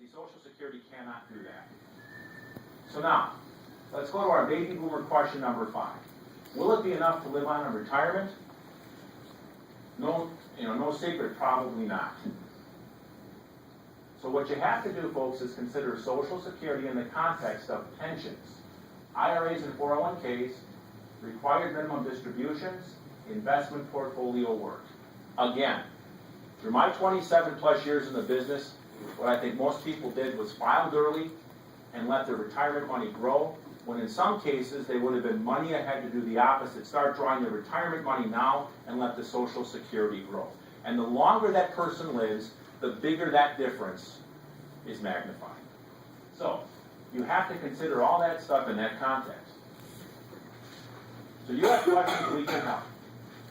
See, Social Security cannot do that. So now, let's go to our baby boomer question number 5. Will it be enough to live on in retirement? No, no secret, probably not. So what you have to do, folks, is consider Social Security in the context of pensions, IRAs and 401ks, required minimum distributions, investment portfolio work. Again, through my 27 plus years in the business, what I think most people did was filed early and let their retirement money grow, when in some cases they would have been money ahead to do the opposite, start drawing their retirement money now and let the Social Security grow. And the longer that person lives, the bigger that difference is magnified. So, you have to consider all that stuff in that context. So you have questions, we can help.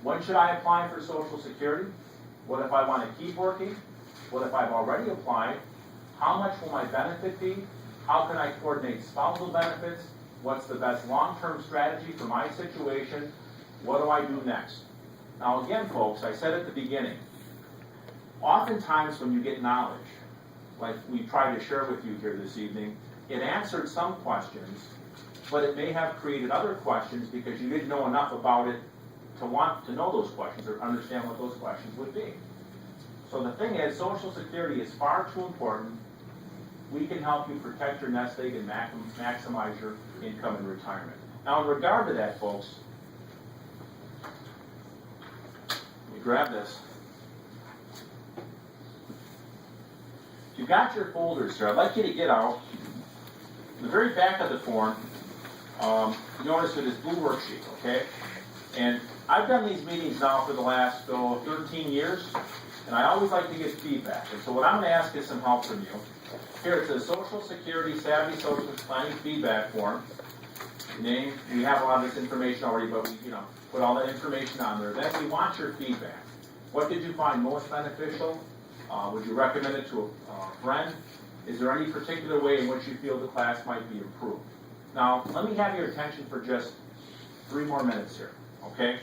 When should I apply for Social Security? What if I want to keep working? What if I've already applied? How much will my benefit be? How can I coordinate spousal benefits? What's the best long-term strategy for my situation? What do I do next? Now again, folks, I said at the beginning, oftentimes when you get knowledge, like we tried to share with you here this evening, it answered some questions, but it may have created other questions because you didn't know enough about it to want to know those questions or understand what those questions would be. So the thing is, Social Security is far too important. We can help you protect your nest egg and maximize your income in retirement. Now in regard to that, folks, let me grab this. If you've got your folders here, I'd like you to get out, in the very back of the form, you notice with this blue worksheet, okay? And I've done these meetings now for the last 13 years, and I always like to get feedback. And so what I'm going to ask is some help from you. Here it says Social Security Savvy Social Planning Feedback Form. Name, we have a lot of this information already, but we put all that information on there. Then we want your feedback. What did you find most beneficial? Would you recommend it to a friend? Is there any particular way in which you feel the class might be improved? Now, let me have your attention for just 3 more minutes here, okay?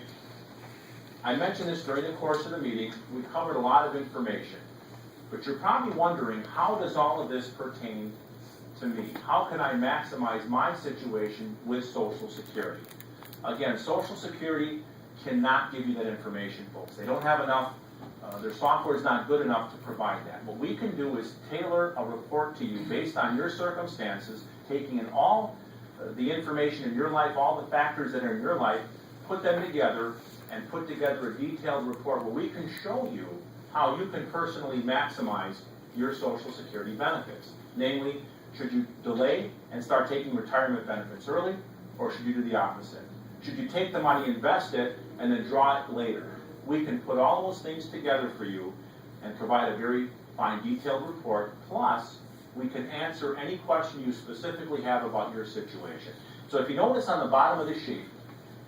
I mentioned this during the course of the meeting. We've covered a lot of information. But you're probably wondering, how does all of this pertain to me? How can I maximize my situation with Social Security? Again, Social Security cannot give you that information, folks. They don't have enough. Their software is not good enough to provide that. What we can do is tailor a report to you based on your circumstances, taking in all the information in your life, all the factors that are in your life, put them together, and put together a detailed report where we can show you how you can personally maximize your Social Security benefits. Namely, should you delay and start taking retirement benefits early, or should you do the opposite? Should you take the money, invest it, and then draw it later? We can put all those things together for you and provide a very fine detailed report. Plus, we can answer any question you specifically have about your situation. So if you notice on the bottom of the sheet,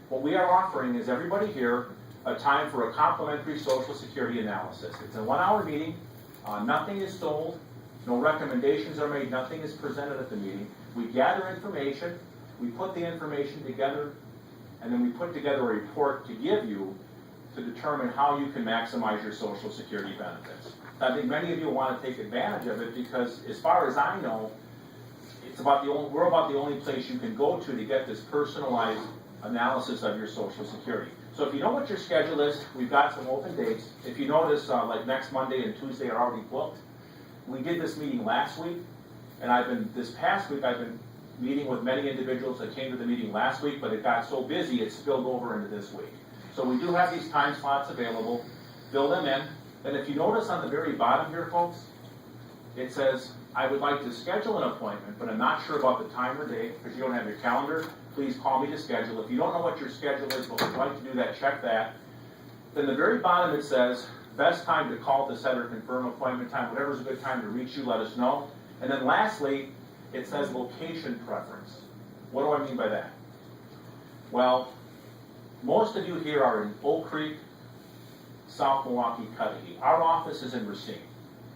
what we are offering is everybody here a time for a complimentary Social Security analysis. It's a 1-hour meeting. Nothing is sold. No recommendations are made. Nothing is presented at the meeting. We gather information. We put the information together, and then we put together a report to give you to determine how you can maximize your Social Security benefits. I think many of you want to take advantage of it because, as far as I know, we're about the only place you can go to get this personalized analysis of your Social Security. So if you know what your schedule is, we've got some open dates. If you notice, like next Monday and Tuesday are already booked. We did this meeting last week, and this past week I've been meeting with many individuals that came to the meeting last week, but it got so busy it spilled over into this week. So we do have these time slots available. Fill them in. And if you notice on the very bottom here, folks, it says, I would like to schedule an appointment, but I'm not sure about the time or date because you don't have your calendar. Please call me to schedule. If you don't know what your schedule is, but would like to do that, check that. Then the very bottom it says, best time to call to set or confirm appointment time. Whatever's a good time to reach you, let us know. And then lastly, it says location preference. What do I mean by that? Well, most of you here are in Oak Creek, South Milwaukee, Cudahy. Our office is in Racine.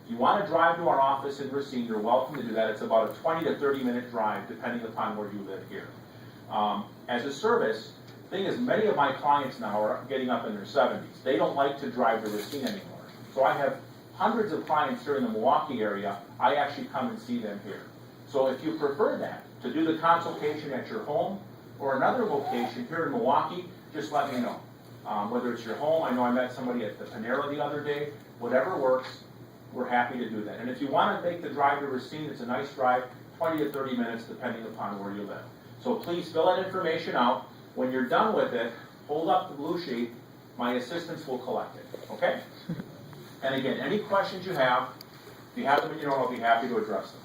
If you want to drive to our office in Racine, you're welcome to do that. It's about a 20 to 30 minute drive, depending upon where you live here. As a service, the thing is, many of my clients now are getting up in their 70s. They don't like to drive to Racine anymore. So I have hundreds of clients here in the Milwaukee area I actually come and see them here. So if you prefer that, to do the consultation at your home or another location here in Milwaukee, just let me know. Whether it's your home, I know I met somebody at the Panera the other day, whatever works, we're happy to do that. And if you want to make the drive to Racine, it's a nice drive, 20 to 30 minutes depending upon where you live. So please fill that information out. When you're done with it, hold up the blue sheet. My assistants will collect it, okay? And again, any questions you have, if you have them in your own, I'll be happy to address them.